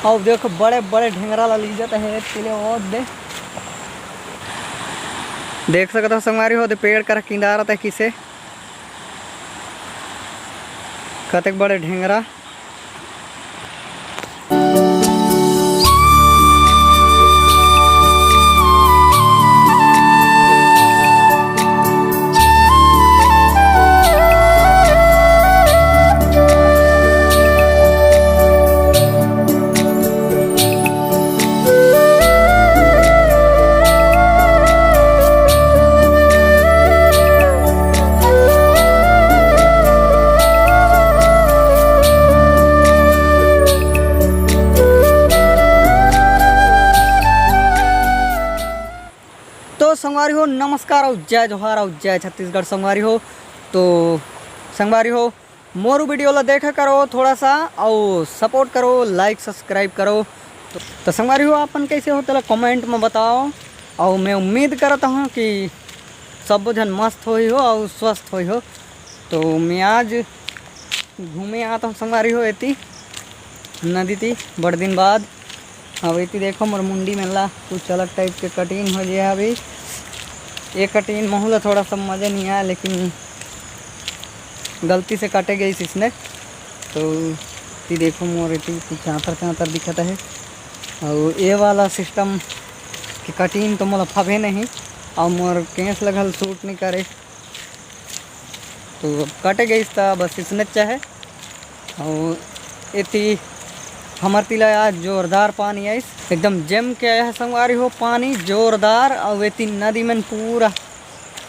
और देखो बड़े बड़े ढेंगरा ला ली जाता है तिले और देख सकते हो संगवारी हो दे पेड़ कर किनारा था किसे कतक बड़े ढेंगरा। तो संगवारी हो नमस्कार और जय जोहार और जय छत्तीसगढ़ संगवारी हो। तो संगवारी हो मोरू वीडियो ला देखा करो थोड़ा सा और सपोर्ट करो लाइक सब्सक्राइब करो। तो संगवारी हो अपन कैसे हो तो कमेंट में बताओ और मैं उम्मीद करता हूँ कि सब जन मस्त हो और स्वस्थ हो। तो मैं आज घूमे आता हूँ संगवारी हो एती नदी थी बड़े दिन बाद। अब इतनी देखो मोर मुंडी में ला कुछ अलग टाइप के कटिंग हो गया। अभी ये कटिंग महूला थोड़ा सा मज़ा नहीं आया लेकिन गलती से काटे गई इसने। तो ये देखो मोर इतनी कुछ चाँतर दिखता है और ये वाला सिस्टम की कटिंग तो मोला फबे नहीं और मोर केस लगल सूट नहीं करे तो कटे गई था बस इसने चाहे। और इतनी हमारे तिला आज जोरदार पानी है एकदम जम के आया है संगवारी हो पानी जोरदार। और वे नदी में पूरा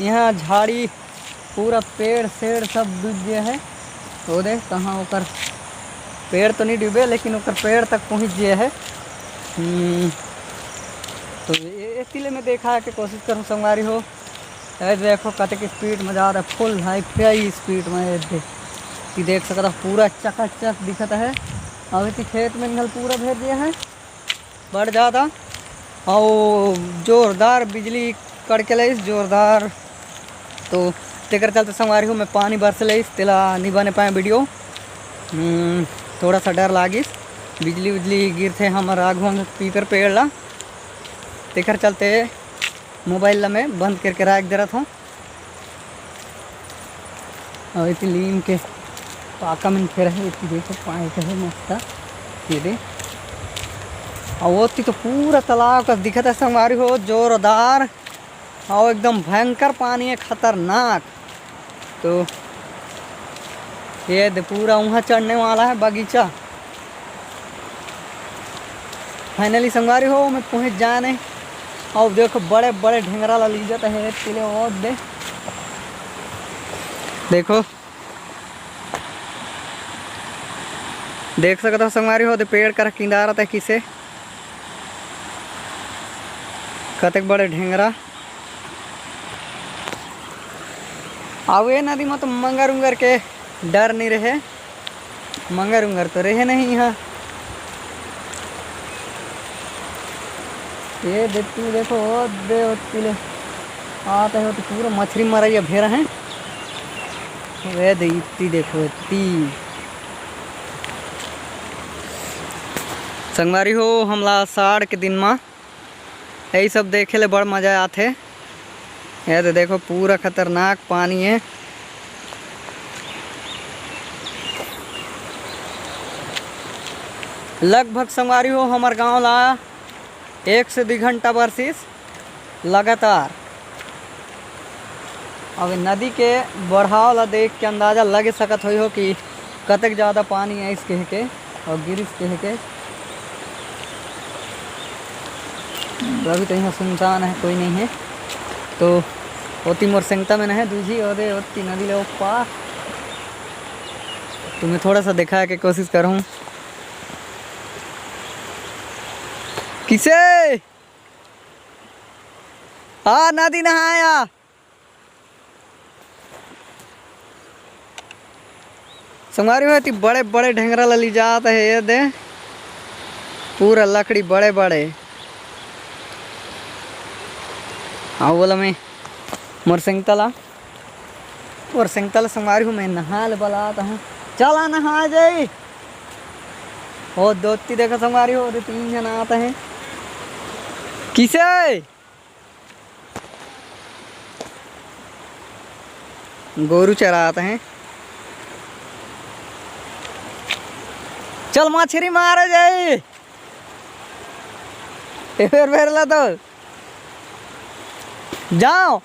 यहाँ झाड़ी पूरा पेड़ शेड़ सब डूब गया है। तो देख कहाँ ओकर पेड़ तो नहीं डूबे लेकिन ओकर पेड़ तक पहुँच गया है। तो ये तिले में देखा के कोशिश करूँ संगवारी हो। देखो कते की स्पीड में जा रहा है फुल हाई फाई स्पीड में देख सकता पूरा चकाचक दिखता है। अब इतनी खेत में निकल पूरा भेज दिया है बढ़ ज़्यादा और जोरदार बिजली कड़के ले जोरदार। तो तेकर चलते संगवारी हो मैं पानी बरस ले तिला नहीं बने पाए वीडियो थोड़ा सा डर लागिस बिजली उजली गिरते हमारे आगू पीपर पेड़ ला तेकर चलते मोबाइल ला मैं बंद करके रख दे रहा था। और इतनी लीम के पाका में फिर है इतनी देखो पाए है मस्त ये दे और वो तो पूरा तालाब का दिखता है संगवारी हो जोरदार और एकदम भयंकर पानी है खतरनाक। तो ये दे पूरा वहाँ चढ़ने वाला है बगीचा फाइनली संगवारी हो मैं पहुँच जाने। और देखो बड़े बड़े ढेंगरा ला ली जाता है तिले और देखो देख सकते हो संगवारी हो दे पेड़ कर किनारा था किसे कतक बड़े ढेंगरा। अब ये नदी में तो मंगर उंगर के डर नहीं रहे मंगर उंगर तो रहे नहीं यहाँ। ये देखती देखो दे तिले आता है तो पूरा मछली मरैया भेरा है। वे देखती देखो इतनी संगवारी हो हमला साड़ के दिन में यही सब देखे ले बड़ मज़ा आते। ये तो देखो पूरा खतरनाक पानी है। लगभग संगवारी हो हमारे गांव ला 1 से 2 घंटा बरसिस लगातार। अब नदी के बढ़ाव ला देख के अंदाज़ा लगे सकत हो कि कतक ज़्यादा पानी है इस कह के और गिरिस कह के। अभी तो यहाँ सुनसान है कोई नहीं है। तो ओती मोर संगता में है दूजी और ओती नदी ले पार तुम्हें थोड़ा सा दिखा के कोशिश करूँ किसे नदी नहाया संगवारी होती बड़े बड़े ढेंगरा ला ली जाता है। ये दे पूरा लकड़ी बड़े बड़े आओ बोला मैं मोर सिंगतला संगवारी हूँ मैं नहा ले बलाता हूँ चला नहा जाई हो दोती देखो संगवारी हो, 3 जन आते हैं। किसे गोरू चराते हैं। चल मछली मारे जाए फिर ला तो जाओ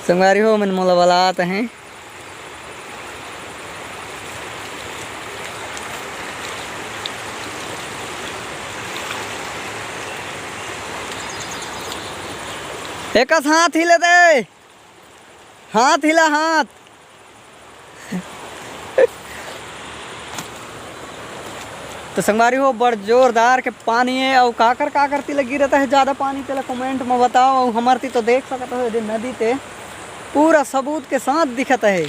संगवारी हो। मन मोला वाला आते हैं। एक हाथ हिले दे, हाथ हिला हाथ। तो संगवारी हो बड़ जोरदार के पानी है और काकर ती लगी रहता है ज़्यादा पानी तेला कमेंट में बताओ। और हमार ती तो देख सकते हो नदी ते पूरा सबूत के साथ दिखता है।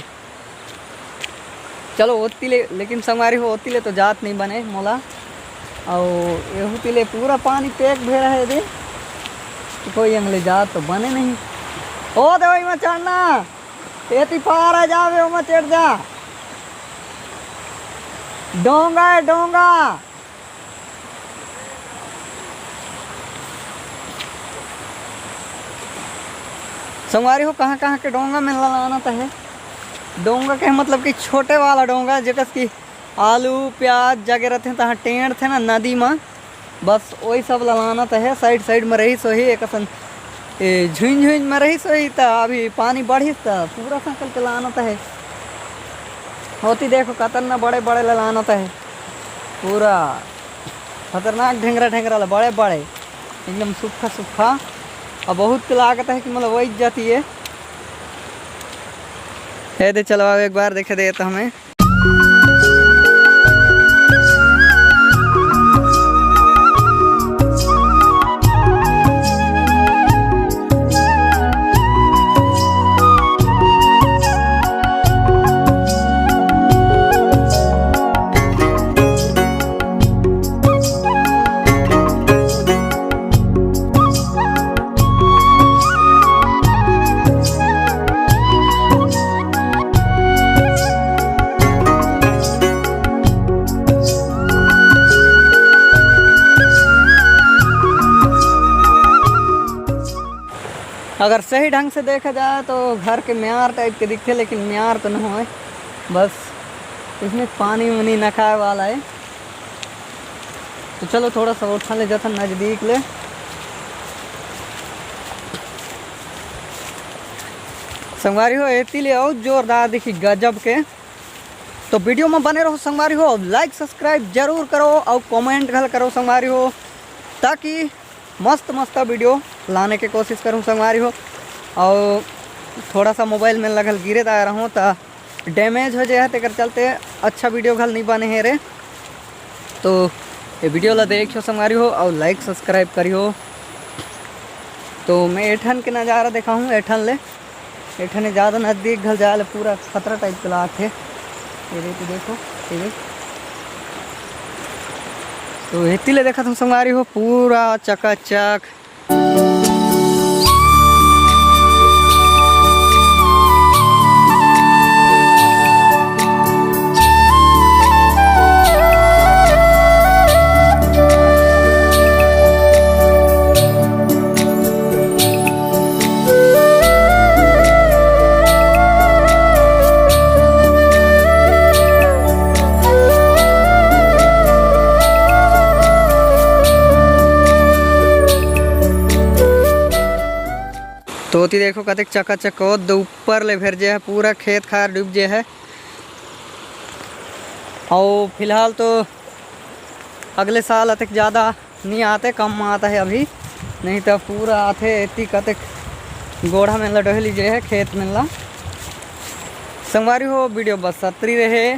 चलो ओती ले, लेकिन संगवारी हो ओती ले तो जात नहीं बने मोला। और एहूती ले पूरा पानी पैक भे रहा है दे, तो कोई अंगले जात तो बने नहीं। ओ दवाई में चढ़ना एती पार आ जावे, ओ में चढ़ जा। डोंगा है डोंगा। संगवारी हो कहाँ कहाँ के डोंगा में लाना है। डोंगा के मतलब कि छोटे वाला डोंगा जगस की आलू प्याज जगे रहते हैं तहाँ टेढ़ थे ना नदी में, बस वही सब लाना है। साइड साइड में रही सो ही एक झुंझ झुंझ में रही सो ही। अभी पानी बढ़ी तो पूरा संकल के लाना है। होती देखो कतना बड़े बड़े लाना है, पूरा खतरनाक ढेंगरा ढेंगरा बड़े बड़े एकदम सूखा सूखा। और बहुत लागत है कि मतलब वही जाती है। दे चलो अब एक बार देखे दे तो हमें। अगर सही ढंग से देखा जाए तो घर के म्यार टाइप के दिखते, लेकिन म्यार तो नहीं है, बस इसमें पानी वानी न खाए वाला है। तो चलो थोड़ा सा उठा ले जाता नज़दीक ले। संगवारी हो एती ले और जोरदार दिखी गजब के। तो वीडियो में बने रहो संगवारी हो, लाइक सब्सक्राइब जरूर करो और कमेंट घर करो संगवारी हो, ताकि मस्त मस्त वीडियो लाने की कोशिश करूँ संगवारी हो। और थोड़ा सा मोबाइल में लगल गिरे आ रहा हूँ तो डैमेज हो जाए तेकर चलते अच्छा वीडियो घल नहीं बने हैं रे। तो ये वीडियो ला देखियो संगवारी हो और लाइक सब्सक्राइब करियो। तो मैं एठन के नज़ारा देखा हूँ, एठन ले एठन ज़्यादा नज़दीक घल जाए पूरा खतरा टाइप के लात है। ये तो देखो ये तो हेती ले देखा तुम संगवारी हो पूरा चकाचक। तोती देखो कतक चकाचक दो ऊपर ले फिर जे है पूरा खेत खार डूब जे है। और फिलहाल तो अगले साल अतक ज़्यादा नहीं आते, कम आता है अभी, नहीं तो पूरा आते इतनी कतक गोढ़ा में डहली जे है खेत में ला। संगवारी हो वीडियो बस सत्री रहे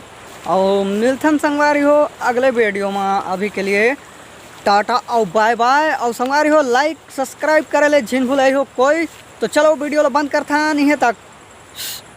और मिलथन संगवारी हो अगले वीडियो में। अभी के लिए टाटा और बाय बाय। और संगवारी हो लाइक सब्सक्राइब करे ले झिन भुलाई हो कोई। तो चलो वीडियो ला बंद करता नहीं है तक।